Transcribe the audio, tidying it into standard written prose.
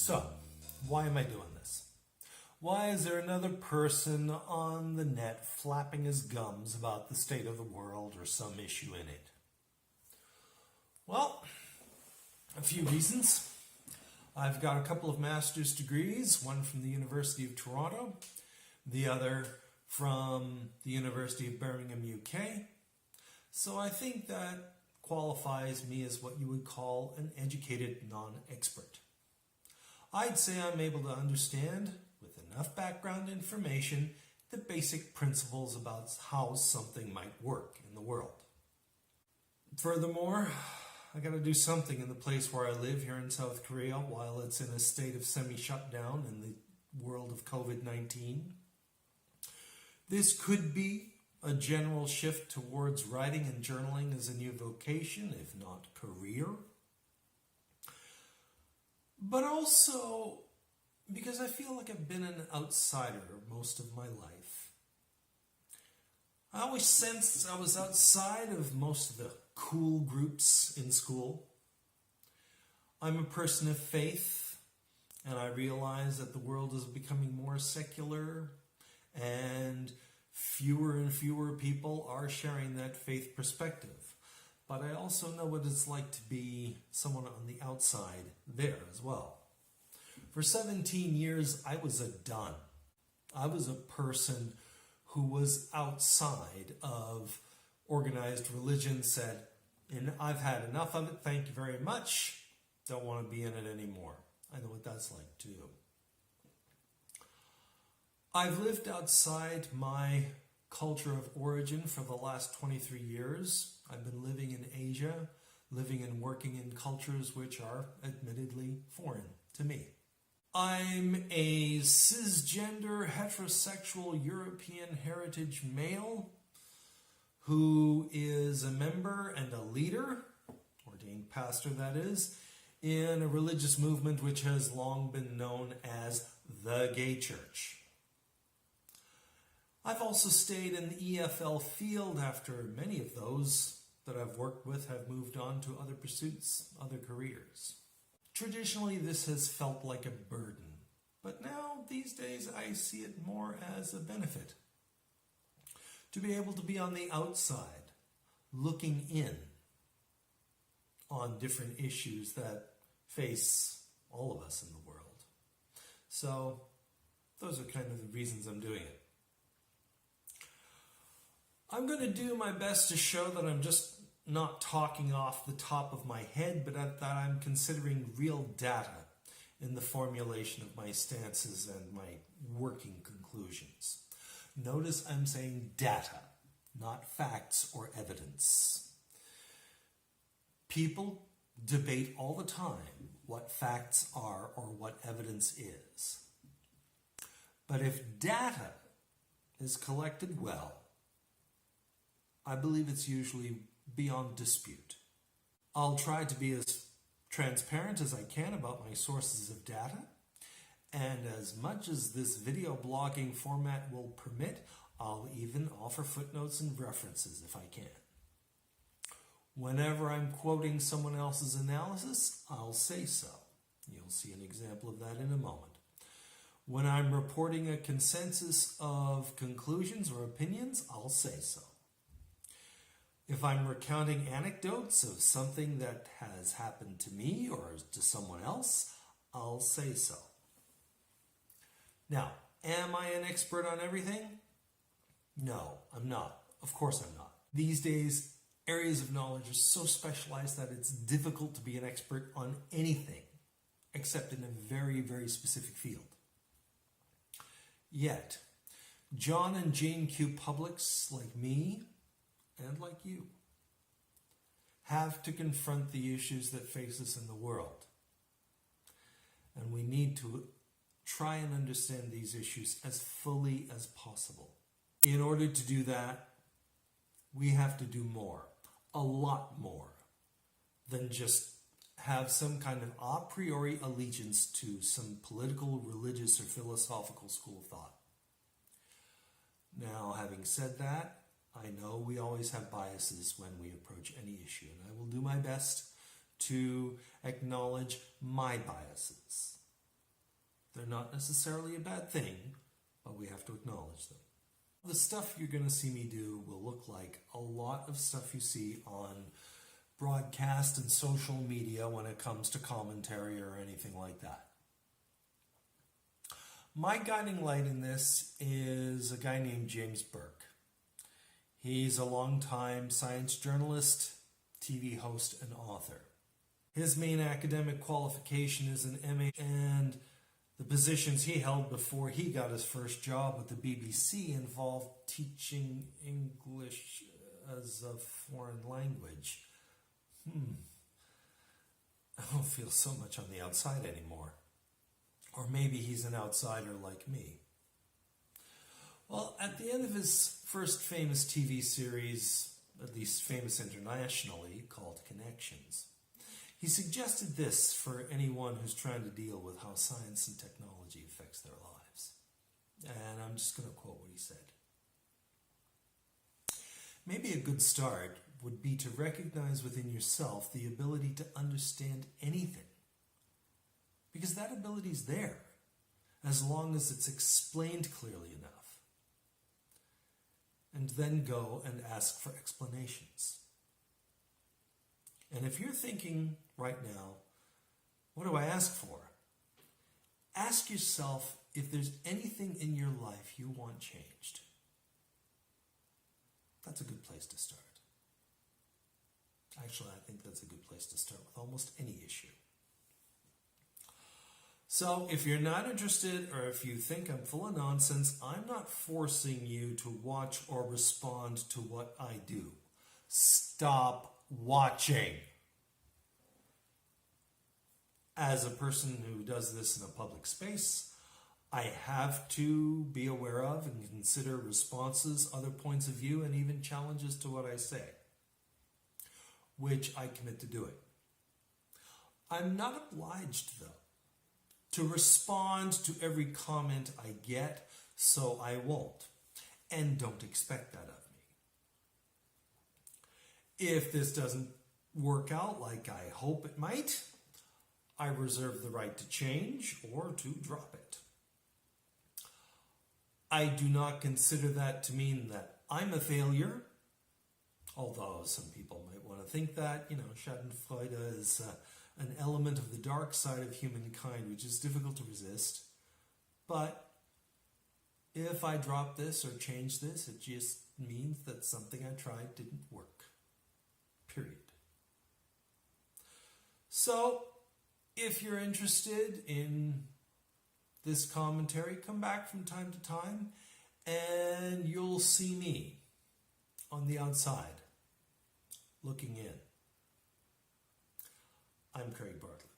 So, why am I doing this? Why is there another person on the net flapping his gums about the state of the world or some issue in it? Well, a few reasons. I've got a couple of master's degrees, one from the University of Toronto, the other from the University of Birmingham, UK. So I think that qualifies me as what you would call an educated non-expert. I'd say I'm able to understand, with enough background information, the basic principles about how something might work in the world. Furthermore, I gotta do something in the place where I live here in South Korea while it's in a state of semi-shutdown in the world of COVID-19. This could be a general shift towards writing and journaling as a new vocation, if not career. But also because I feel like I've been an outsider most of my life. I always sensed I was outside of most of the cool groups in school. I'm a person of faith, and I realize that the world is becoming more secular, and fewer people are sharing that faith perspective. But I also know what it's like to be someone on the outside there as well. For 17 years, I was a dun. I was a person who was outside of organized religion, said, and I've had enough of it, thank you very much, don't want to be in it anymore. I know what that's like too. I've lived outside my culture of origin for the last 23 years. I've been living in Asia, living and working in cultures which are admittedly foreign to me. I'm a cisgender, heterosexual, European heritage male who is a member and a leader, ordained pastor that is, in a religious movement which has long been known as the gay church. I've also stayed in the EFL field after many of those that I've worked with have moved on to other pursuits, other careers. Traditionally, this has felt like a burden, but now, these days, I see it more as a benefit. To be able to be on the outside, looking in on different issues that face all of us in the world. So, those are kind of the reasons I'm doing it. I'm going to do my best to show that I'm just not talking off the top of my head, but that I'm considering real data in the formulation of my stances and my working conclusions. Notice I'm saying data, not facts or evidence. People debate all the time what facts are or what evidence is. But if data is collected well, I believe it's usually beyond dispute. I'll try to be as transparent as I can about my sources of data, and as much as this video blogging format will permit, I'll even offer footnotes and references if I can. Whenever I'm quoting someone else's analysis, I'll say so. You'll see an example of that in a moment. When I'm reporting a consensus of conclusions or opinions, I'll say so. If I'm recounting anecdotes of something that has happened to me or to someone else, I'll say so. Now, am I an expert on everything? No, I'm not. Of course I'm not. These days, areas of knowledge are so specialized that it's difficult to be an expert on anything, except in a very, very specific field. Yet, John and Jane Q. Publics, like me, and like you, have to confront the issues that face us in the world. And we need to try and understand these issues as fully as possible. In order to do that, we have to do more, a lot more, than just have some kind of a priori allegiance to some political, religious, or philosophical school of thought. Now, having said that, I know we always have biases when we approach any issue, and I will do my best to acknowledge my biases. They're not necessarily a bad thing, but we have to acknowledge them. The stuff you're going to see me do will look like a lot of stuff you see on broadcast and social media when it comes to commentary or anything like that. My guiding light in this is a guy named James Burke. He's a longtime science journalist, TV host, and author. His main academic qualification is an MA, and the positions he held before he got his first job with the BBC involved teaching English as a foreign language. I don't feel so much on the outside anymore. Or maybe he's an outsider like me. Well, at the end of his first famous TV series, at least famous internationally, called Connections, he suggested this for anyone who's trying to deal with how science and technology affects their lives. And I'm just going to quote what he said. Maybe a good start would be to recognize within yourself the ability to understand anything. Because that ability is there, as long as it's explained clearly enough. And then go and ask for explanations. And if you're thinking right now, what do I ask for? Ask yourself if there's anything in your life you want changed. That's a good place to start. Actually, I think that's a good place to start with almost any issue. So if you're not interested, or if you think I'm full of nonsense, I'm not forcing you to watch or respond to what I do. Stop watching. As a person who does this in a public space, I have to be aware of and consider responses, other points of view, and even challenges to what I say, which I commit to doing. I'm not obliged, though, to respond to every comment I get, so I won't. And don't expect that of me. If this doesn't work out like I hope it might, I reserve the right to change or to drop it. I do not consider that to mean that I'm a failure, although some people might want to think that. Schadenfreude is an element of the dark side of humankind, which is difficult to resist. But if I drop this or change this, it just means that something I tried didn't work. Period. So, if you're interested in this commentary, come back from time to time and you'll see me on the outside, looking in. I'm Craig Bartlett.